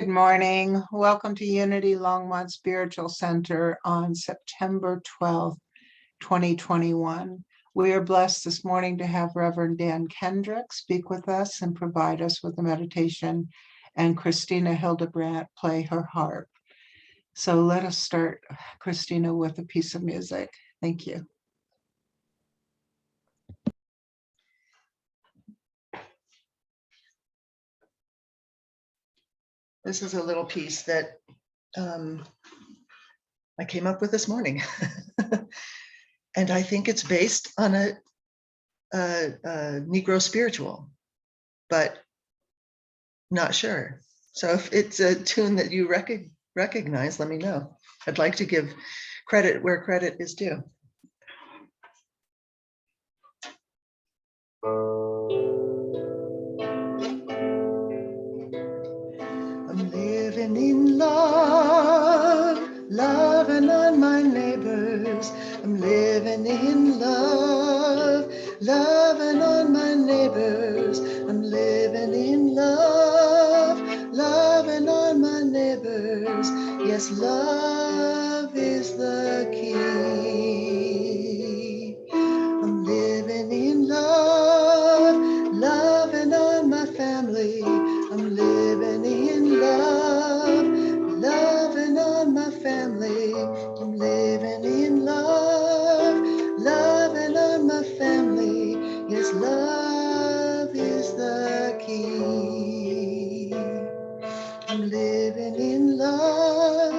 Good morning. Welcome to Unity Longmont Spiritual Center on September 12th, 2021. We are blessed this morning to have Reverend Dan Kendrick speak with us and provide us with a meditation, and Christina Hildebrandt play her harp. So let us start, Christina, with a piece of music. Thank you. This is a little piece that I came up with this morning. And I think it's based on a Negro spiritual, but not sure. So if it's a tune that you recognize, let me know. I'd like to give credit where credit is due. I'm living in love, loving on my neighbors. I'm living in love, loving on my neighbors. I'm living in love, loving on my neighbors. Yes, love is the key. I'm living in love, loving on my family. I'm living in love, loving on my family. I'm living in love, loving on my family. Yes, love is the key. I'm living in love,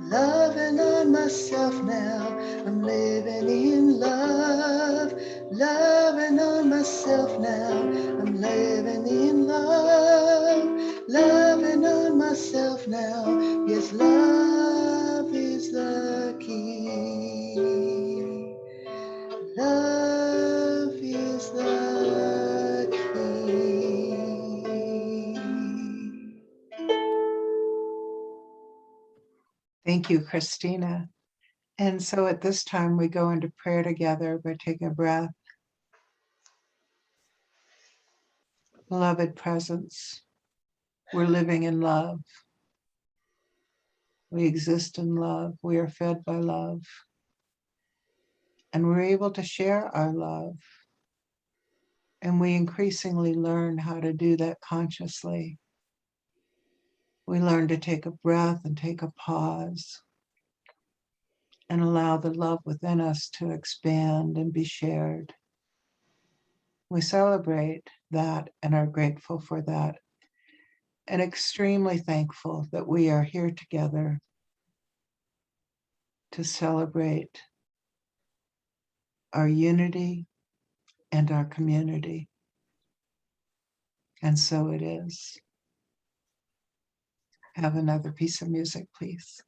loving on myself now. I'm living in love, loving on myself now. I'm living in love, loving on myself now. Yes, love is the key. Love is the key. Thank you, Christina. And so at this time, we go into prayer together by taking a breath. Beloved presence, we're living in love. We exist in love. We are fed by love. And we're able to share our love. And we increasingly learn how to do that consciously. We learn to take a breath and take a pause and allow the love within us to expand and be shared. We celebrate that and are grateful for that, and extremely thankful that we are here together to celebrate our unity and our community. And so it is. Have another piece of music, please.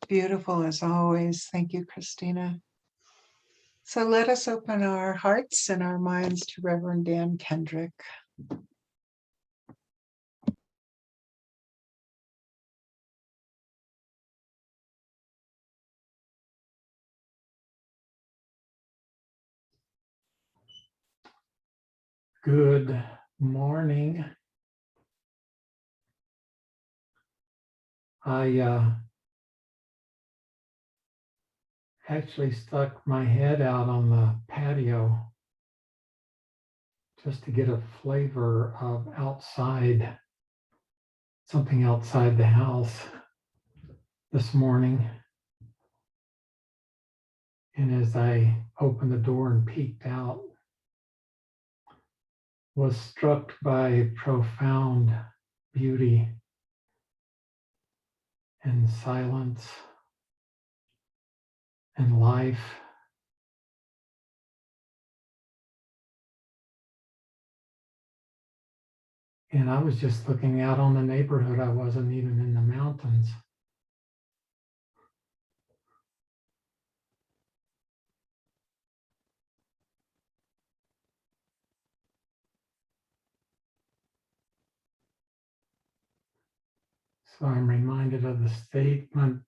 Beautiful as always. Thank you, Christina. So let us open our hearts and our minds to Reverend Dan Kendrick. Good morning. I actually stuck my head out on the patio just to get a flavor of outside, something outside the house this morning. And as I opened the door and peeked out, was struck by profound beauty and silence and life. And I was just looking out on the neighborhood. I wasn't even in the mountains. So I'm reminded of the statement,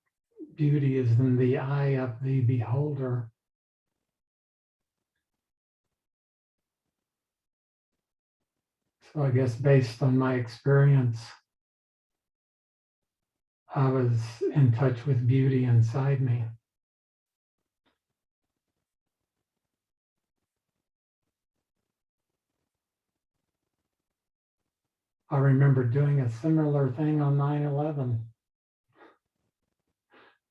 beauty is in the eye of the beholder. So I guess based on my experience, I was in touch with beauty inside me. I remember doing a similar thing on 9/11,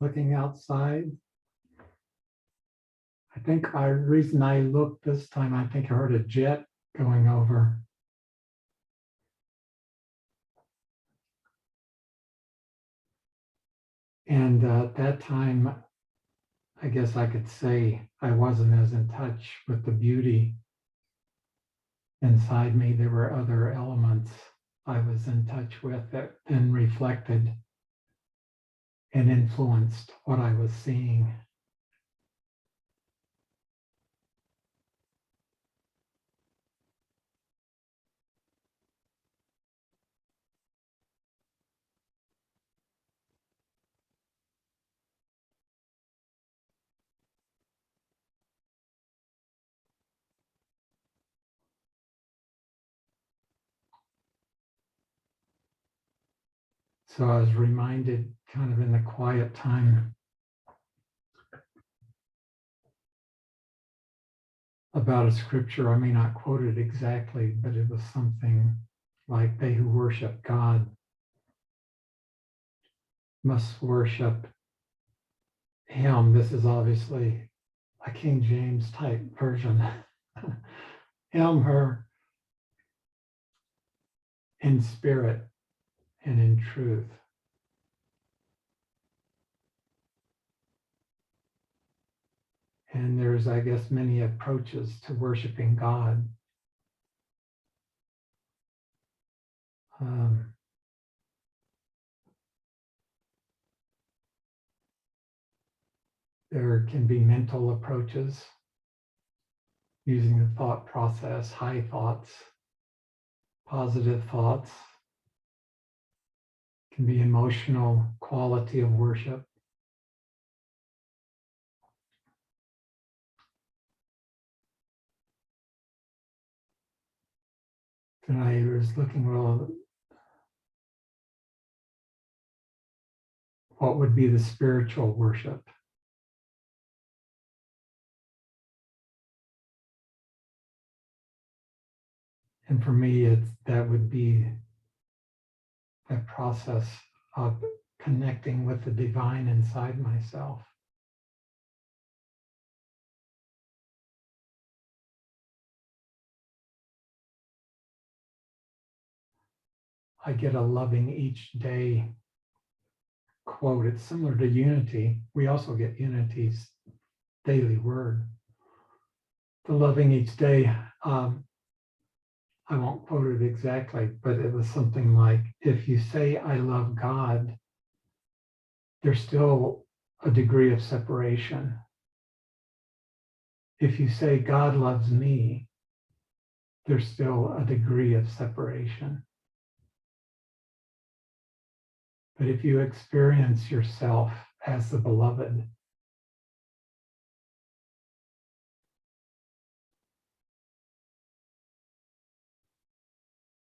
looking outside. I think the reason I looked this time, I think I heard a jet going over. And at that time, I guess I could say I wasn't as in touch with the beauty inside me. There were other elements I was in touch with that then reflected and influenced what I was seeing. So I was reminded kind of in the quiet time about a scripture. I may not quote it exactly, but it was something like, they who worship God must worship him. This is obviously a King James type version. Him, her, in spirit and in truth. And there's, I guess, many approaches to worshiping God. There can be mental approaches using the thought process, high thoughts, positive thoughts. Can be emotional quality of worship. And I was looking, well, what would be the spiritual worship? And for me, that would be that process of connecting with the divine inside myself. I get a loving each day quote. It's similar to unity. We also get unity's daily word. The loving each day, I won't quote it exactly, but it was something like, if you say I love God there's still a degree of separation. If you say God loves me, there's still a degree of separation. But if you experience yourself as the beloved,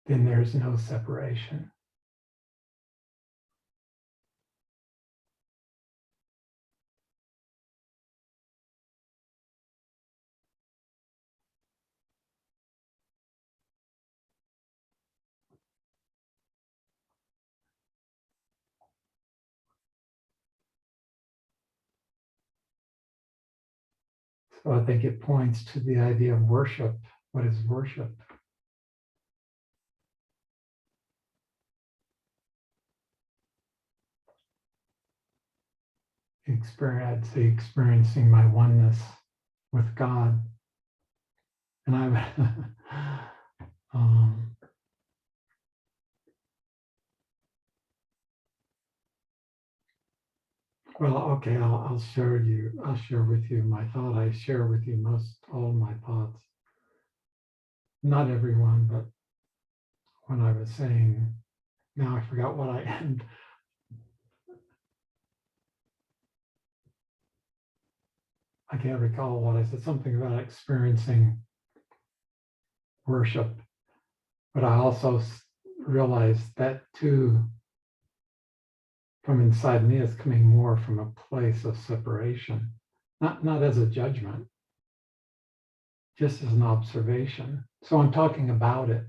then there's no separation. So I think it points to the idea of worship. What is worship? I'd say experiencing my oneness with God. And I well, okay, I'll share with you my thought. I share with you all of my thoughts. Not everyone, but when I was saying, now I forgot what I end. I can't recall what I said, something about experiencing worship. But I also realized that too, from inside me, is coming more from a place of separation, not as a judgment, just as an observation. So I'm talking about it.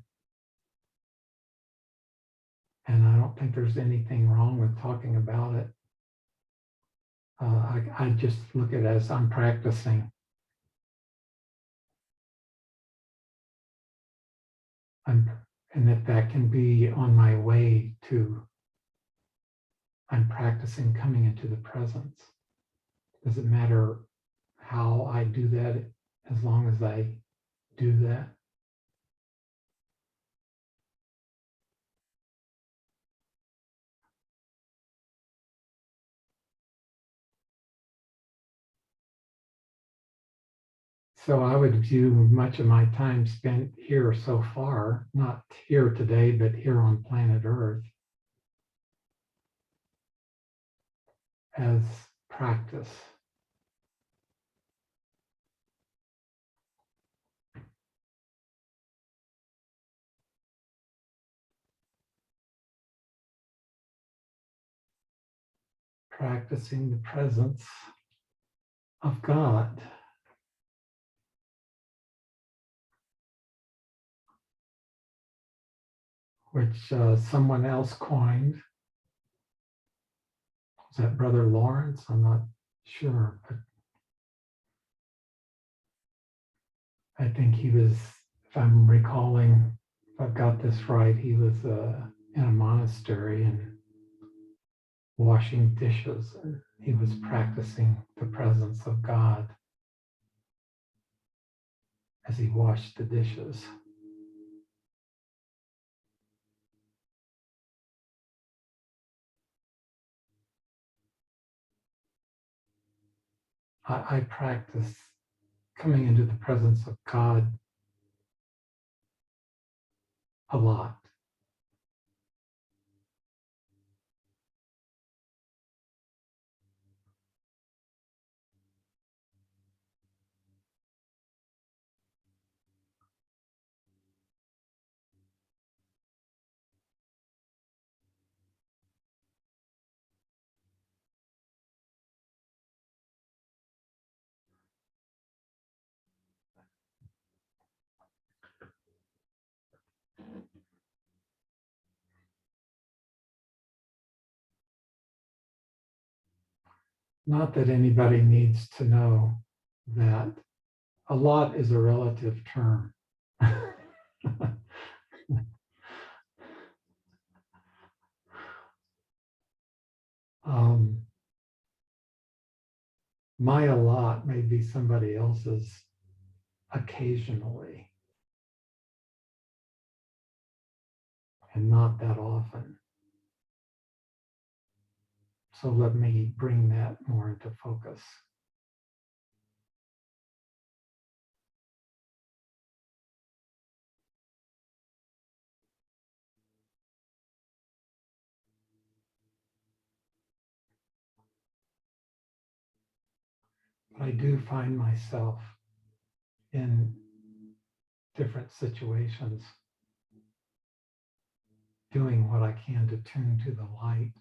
And I don't think there's anything wrong with talking about it. I just look at it as I'm practicing. And that can be on my way to, I'm practicing coming into the presence. Does it matter how I do that as long as I do that? So I would view much of my time spent here so far, not here today, but here on planet Earth, as practice. Practicing the presence of God. Which someone else coined. Was that Brother Lawrence? I'm not sure, but I think he was, if I'm recalling, if I've got this right, he was in a monastery and washing dishes, and he was practicing the presence of God as he washed the dishes. I practice coming into the presence of God a lot. Not that anybody needs to know that a lot is a relative term. My a lot may be somebody else's occasionally, and not that often. So let me bring that more into focus. But I do find myself in different situations doing what I can to tune to the light.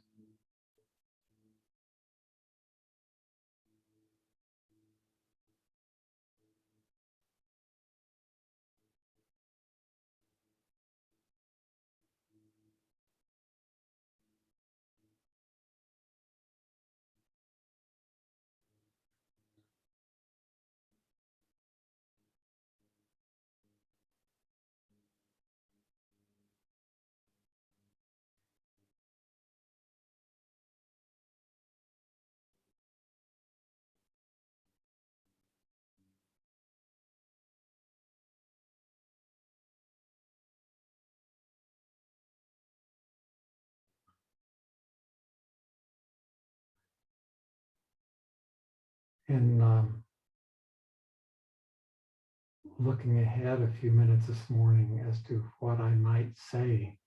And looking ahead a few minutes this morning as to what I might say,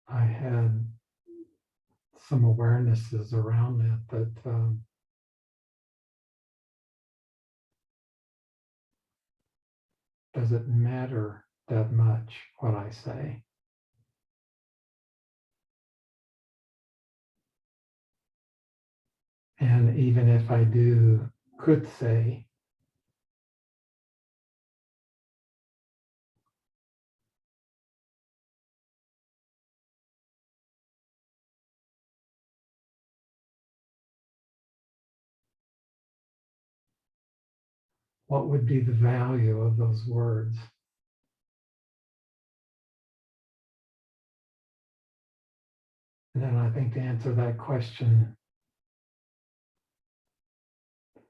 I had some awarenesses around that does it matter that much what I say? And even if I could say, what would be the value of those words? And then I think to answer that question,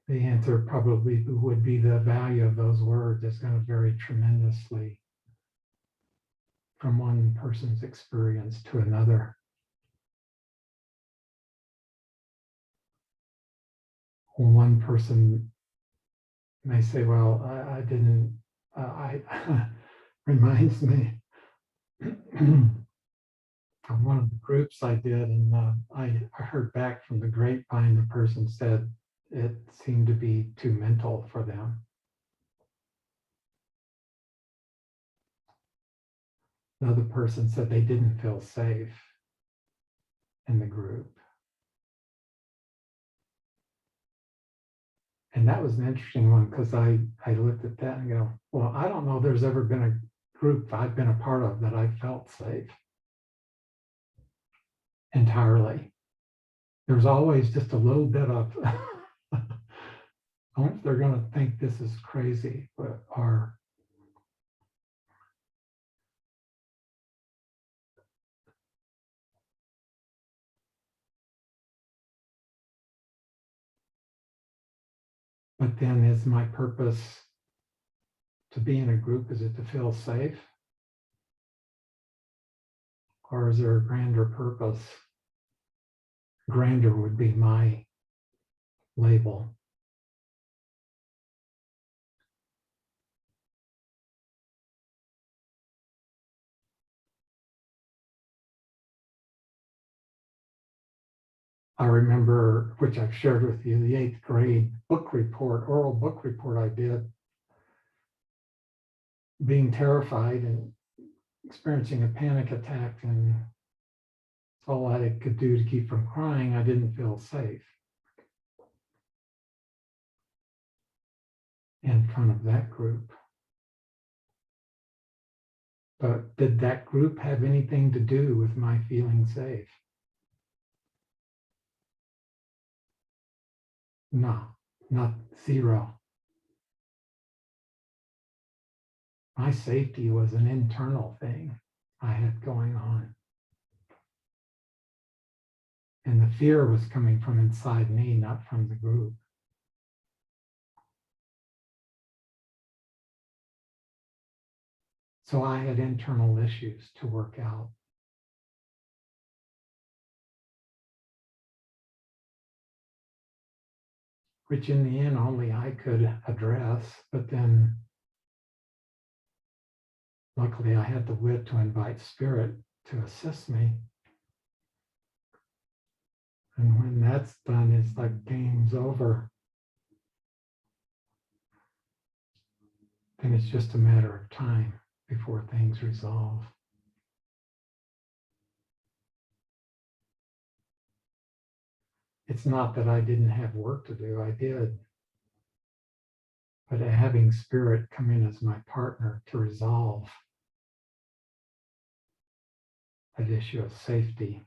the answer probably would be the value of those words is going to vary tremendously from one person's experience to another. One person may say, well, I didn't, reminds me of one of the groups I did, and I heard back from the grapevine, the person said it seemed to be too mental for them. Another person said they didn't feel safe in the group. And that was an interesting one because I looked at that and go, well, I don't know there's ever been a group I've been a part of that I felt safe entirely. There's always just a little bit of, I wonder if they're going to think this is crazy, but but then is my purpose to be in a group, is it to feel safe? Or is there a grander purpose? Grander would be my label. I remember, which I've shared with you, the 8th grade book report, oral book report I did, being terrified and experiencing a panic attack, and all I could do to keep from crying, I didn't feel safe in front of that group. But did that group have anything to do with my feeling safe? No, not zero. My safety was an internal thing I had going on. And the fear was coming from inside me, not from the group. So I had internal issues to work out. Which in the end only I could address, but then luckily I had the wit to invite spirit to assist me. And when that's done, it's like game's over. Then it's just a matter of time before things resolve. It's not that I didn't have work to do, I did. But having spirit come in as my partner to resolve that issue of safety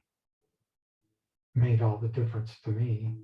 made all the difference to me.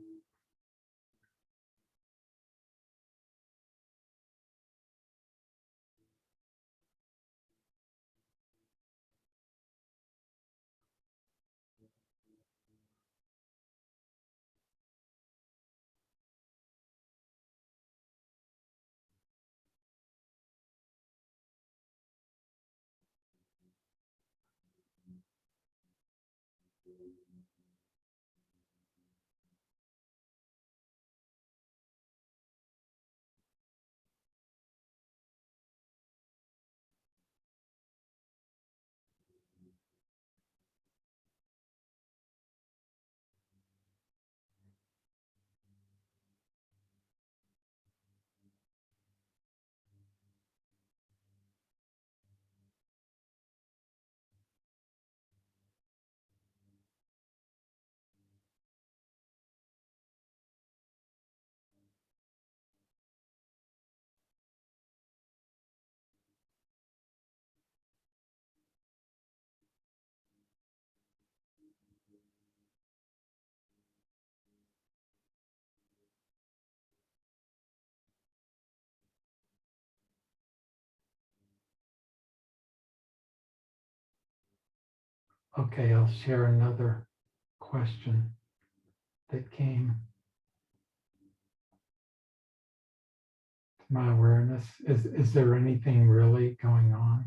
Okay, I'll share another question that came to my awareness. Is there anything really going on?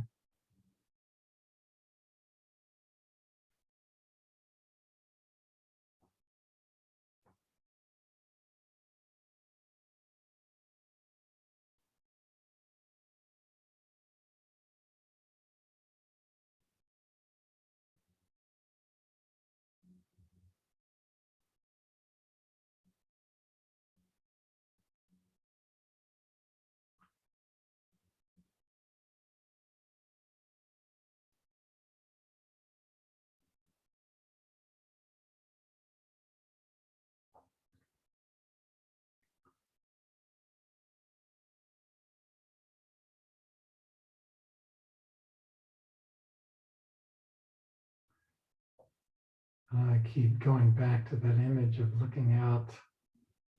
I keep going back to that image of looking out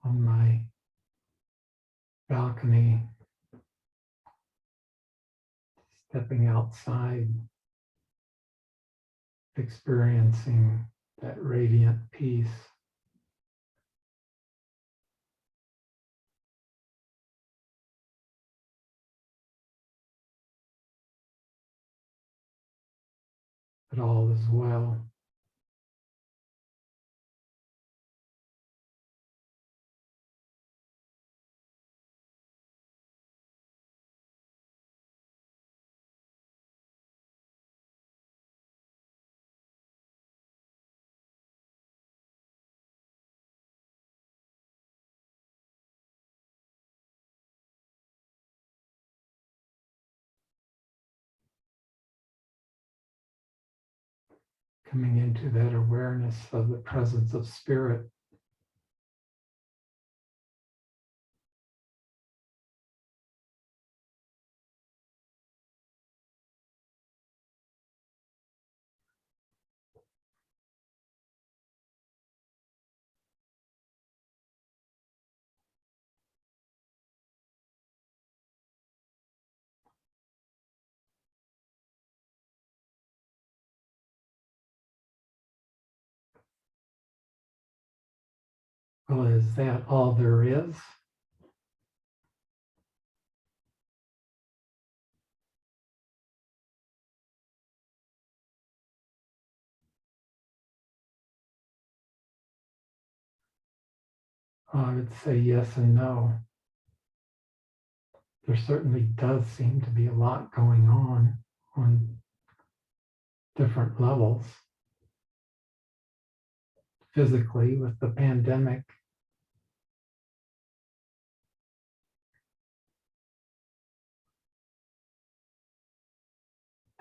on my balcony, stepping outside, experiencing that radiant peace. That all is well. Coming into that awareness of the presence of spirit. Well, is that all there is? I would say yes and no. There certainly does seem to be a lot going on different levels. Physically, with the pandemic,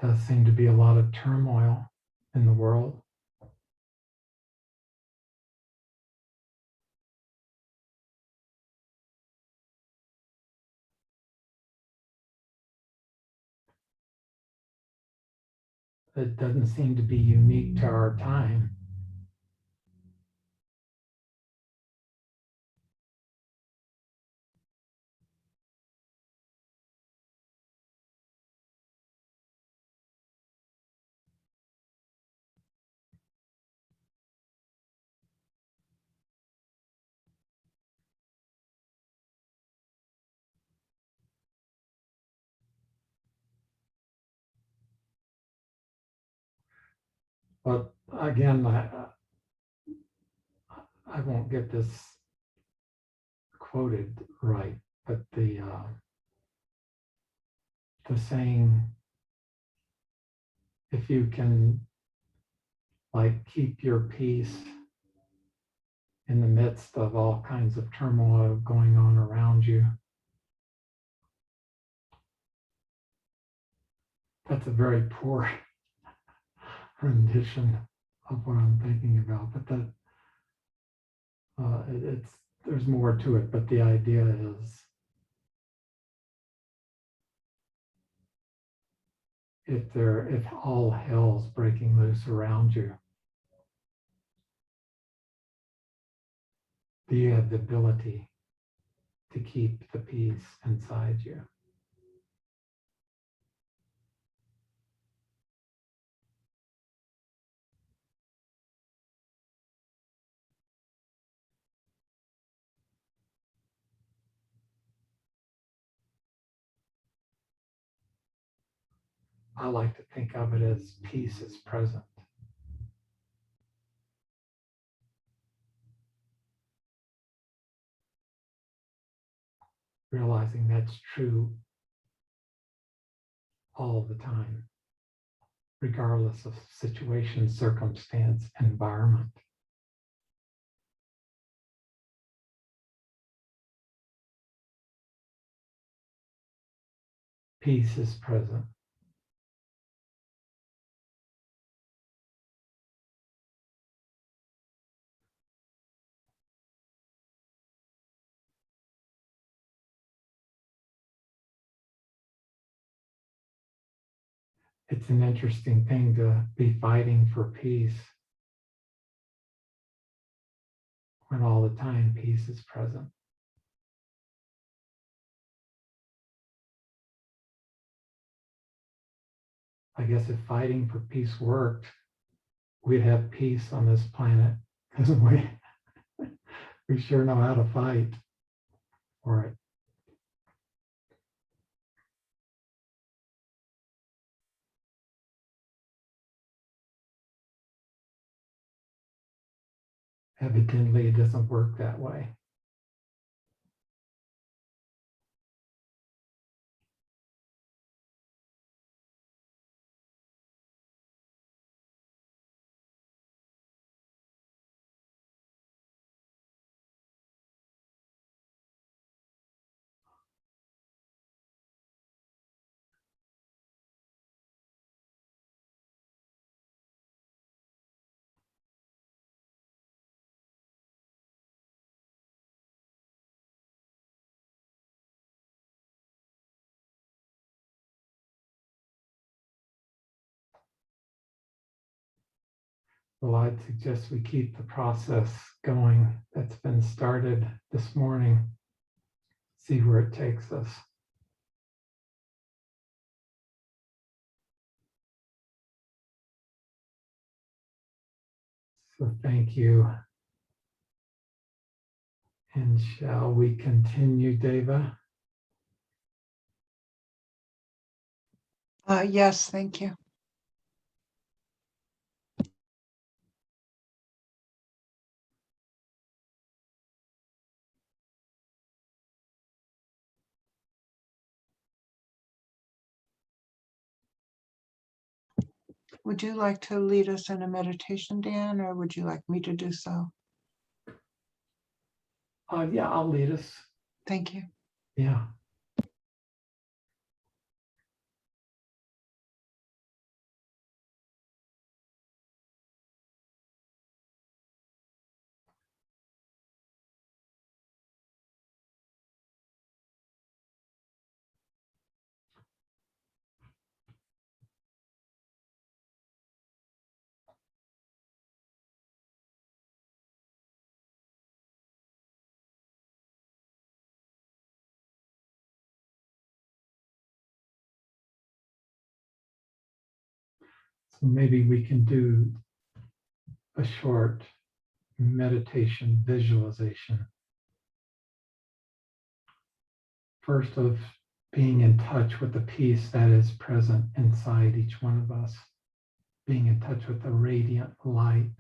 does seem to be a lot of turmoil in the world. It doesn't seem to be unique to our time. But again, I won't get this quoted right, but the saying, if you can like keep your peace in the midst of all kinds of turmoil going on around you, that's a very poor rendition of what I'm thinking about. But that there's more to it. But the idea is, if all hell's breaking loose around you, do you have the ability to keep the peace inside you? I like to think of it as peace is present. Realizing that's true all the time, regardless of situation, circumstance, environment. Peace is present. It's an interesting thing to be fighting for peace when all the time peace is present. I guess if fighting for peace worked, we'd have peace on this planet, because we sure know how to fight for it. Evidently, it doesn't work that way. Well, I'd suggest we keep the process going that's been started this morning, see where it takes us. So thank you. And shall we continue, Deva? Yes, thank you. Would you like to lead us in a meditation, Dan, or would you like me to do so? Yeah, I'll lead us. Thank you. Yeah. So maybe we can do a short meditation visualization. First, of being in touch with the peace that is present inside each one of us, being in touch with the radiant light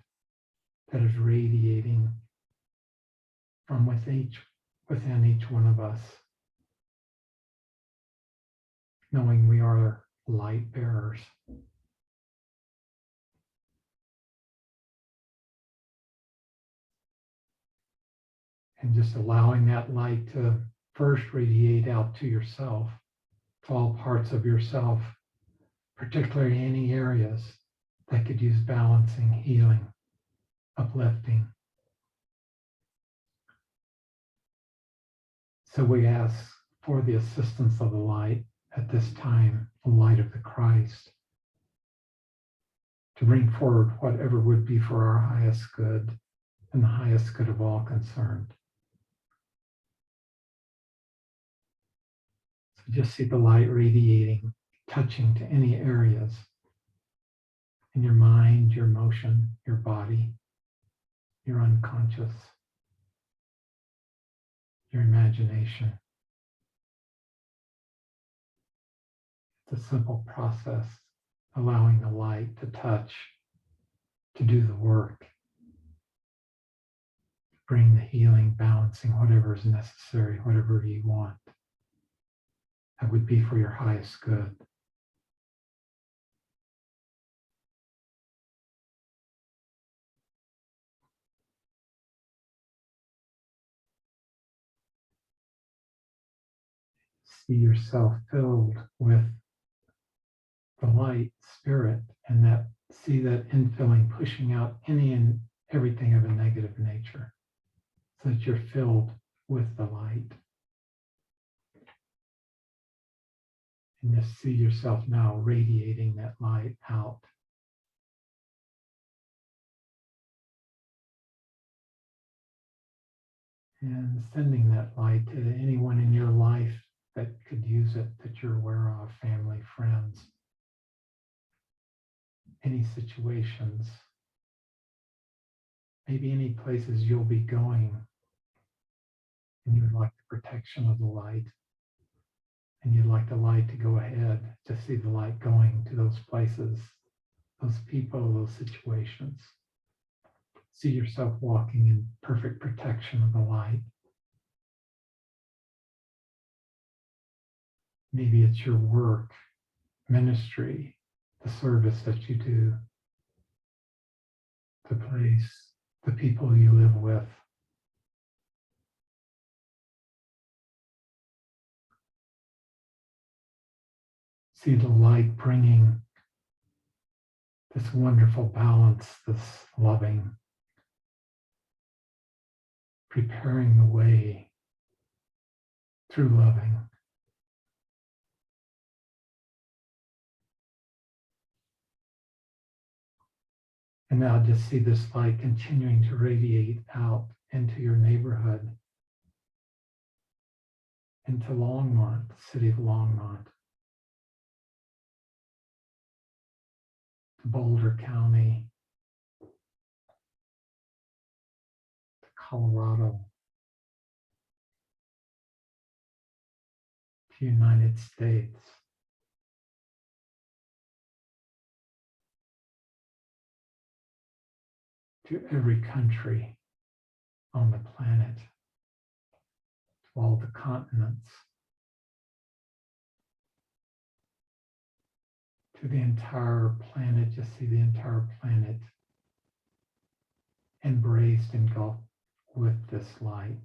that is radiating from within each one of us, knowing we are light bearers. And just allowing that light to first radiate out to yourself, to all parts of yourself, particularly any areas that could use balancing, healing, uplifting. So we ask for the assistance of the light at this time, the light of the Christ, to bring forward whatever would be for our highest good and the highest good of all concerned. So just see the light radiating, touching to any areas in your mind, your emotion, your body, your unconscious, your imagination. It's a simple process, allowing the light to touch, to do the work, bring the healing, balancing, whatever is necessary, whatever you want. That would be for your highest good. See yourself filled with the light spirit, and that see that infilling, pushing out any and everything of a negative nature, so that you're filled with the light. And just see yourself now radiating that light out. And sending that light to anyone in your life that could use it, that you're aware of, family, friends, any situations, maybe any places you'll be going, and you would like the protection of the light, and you'd like the light to go ahead, to see the light going to those places, those people, those situations. See yourself walking in perfect protection of the light. Maybe it's your work, ministry, the service that you do, the place, the people you live with. See the light bringing this wonderful balance, this loving, preparing the way through loving. And now just see this light continuing to radiate out into your neighborhood, into Longmont, the city of Longmont, to Boulder County, to Colorado, to United States, to every country on the planet, to all the continents, to the entire planet. Just see the entire planet embraced, engulfed with this light,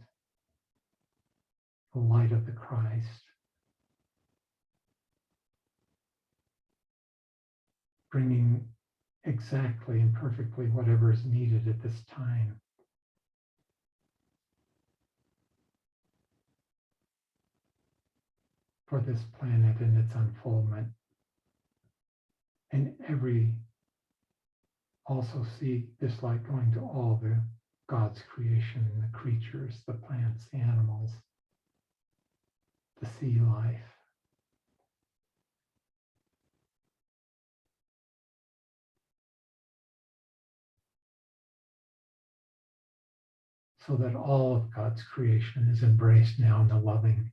the light of the Christ. Bringing exactly and perfectly whatever is needed at this time. For this planet and its unfoldment. And also see this light going to all the God's creation, the creatures, the plants, the animals, the sea life. So that all of God's creation is embraced now in the loving,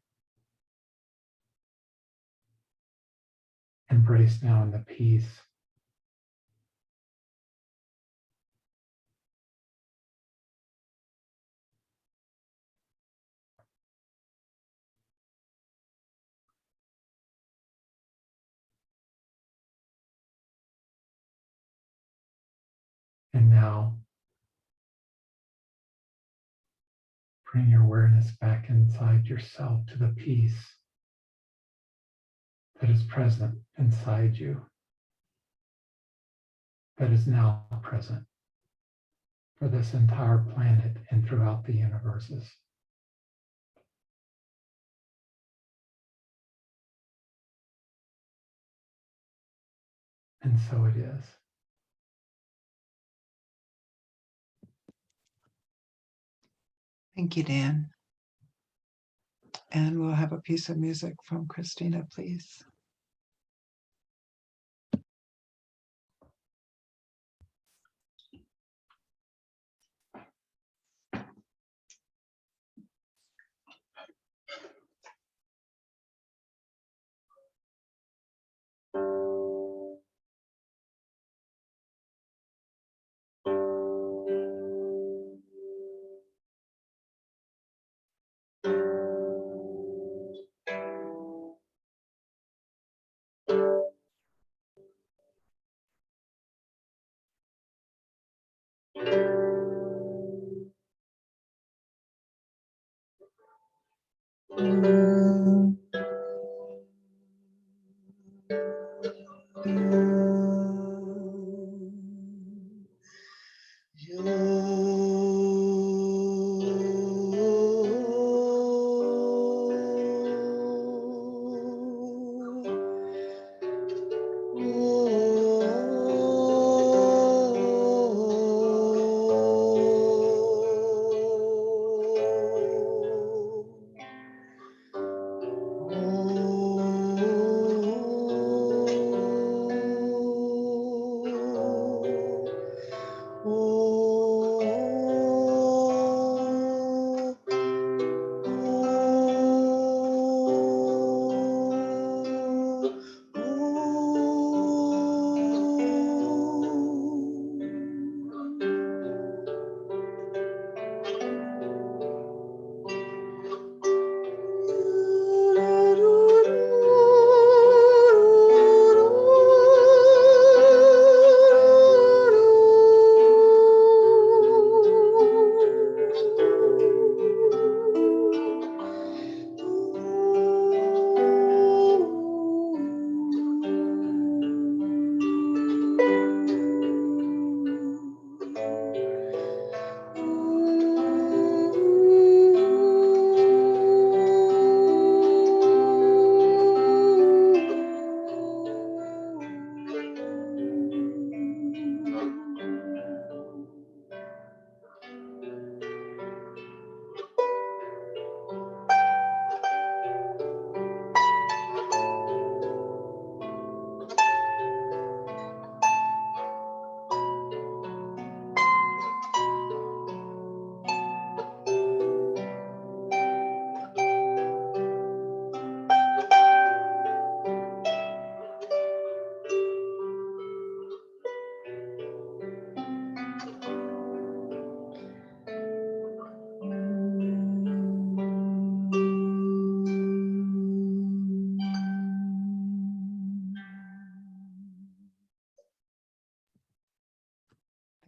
embraced now in the peace. And now, bring your awareness back inside yourself to the peace that is present inside you, that is now present for this entire planet and throughout the universes. And so it is. Thank you, Dan. And we'll have a piece of music from Christina, please.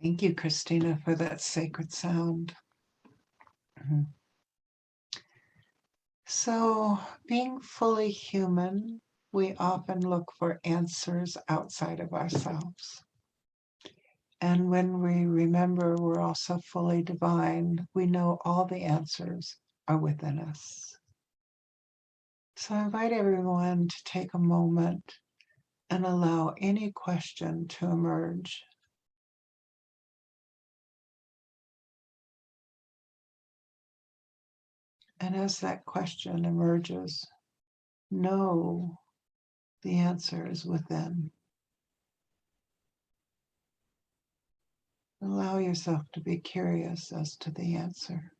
Thank you, Christina, for that sacred sound. Mhm. So, being fully human, we often look for answers outside of ourselves. And when we remember we're also fully divine, we know all the answers are within us. So I invite everyone to take a moment and allow any question to emerge. And as that question emerges, know the answer is within. Allow yourself to be curious as to the answer.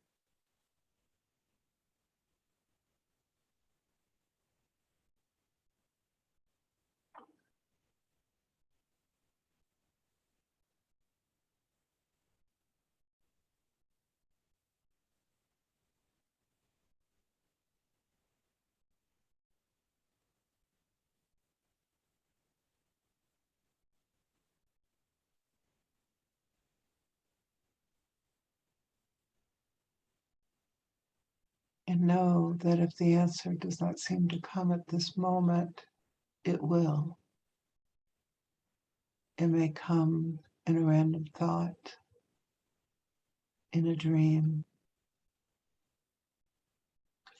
And know that if the answer does not seem to come at this moment, it will. It may come in a random thought, in a dream,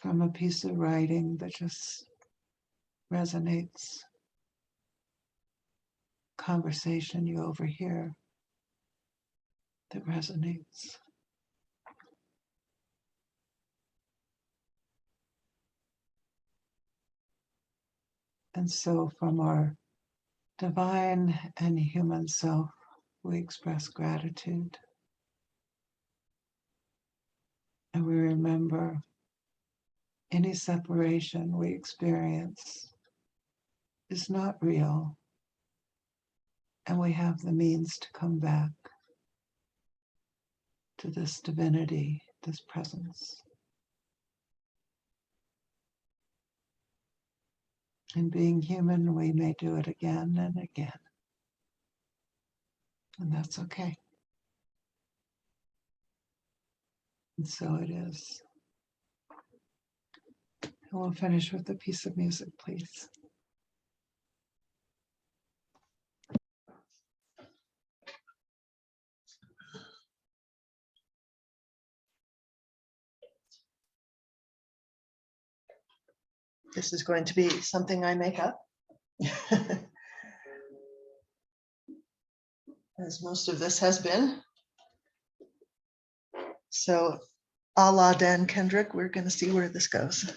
from a piece of writing that just resonates, conversation you overhear that resonates. And so from our divine and human self, we express gratitude. And we remember any separation we experience is not real. And we have the means to come back to this divinity, this presence. And being human, we may do it again and again. And that's okay. And so it is. And we'll finish with a piece of music, please. This is going to be something I make up. As most of this has been. So, a la Dan Kendrick, we're going to see where this goes.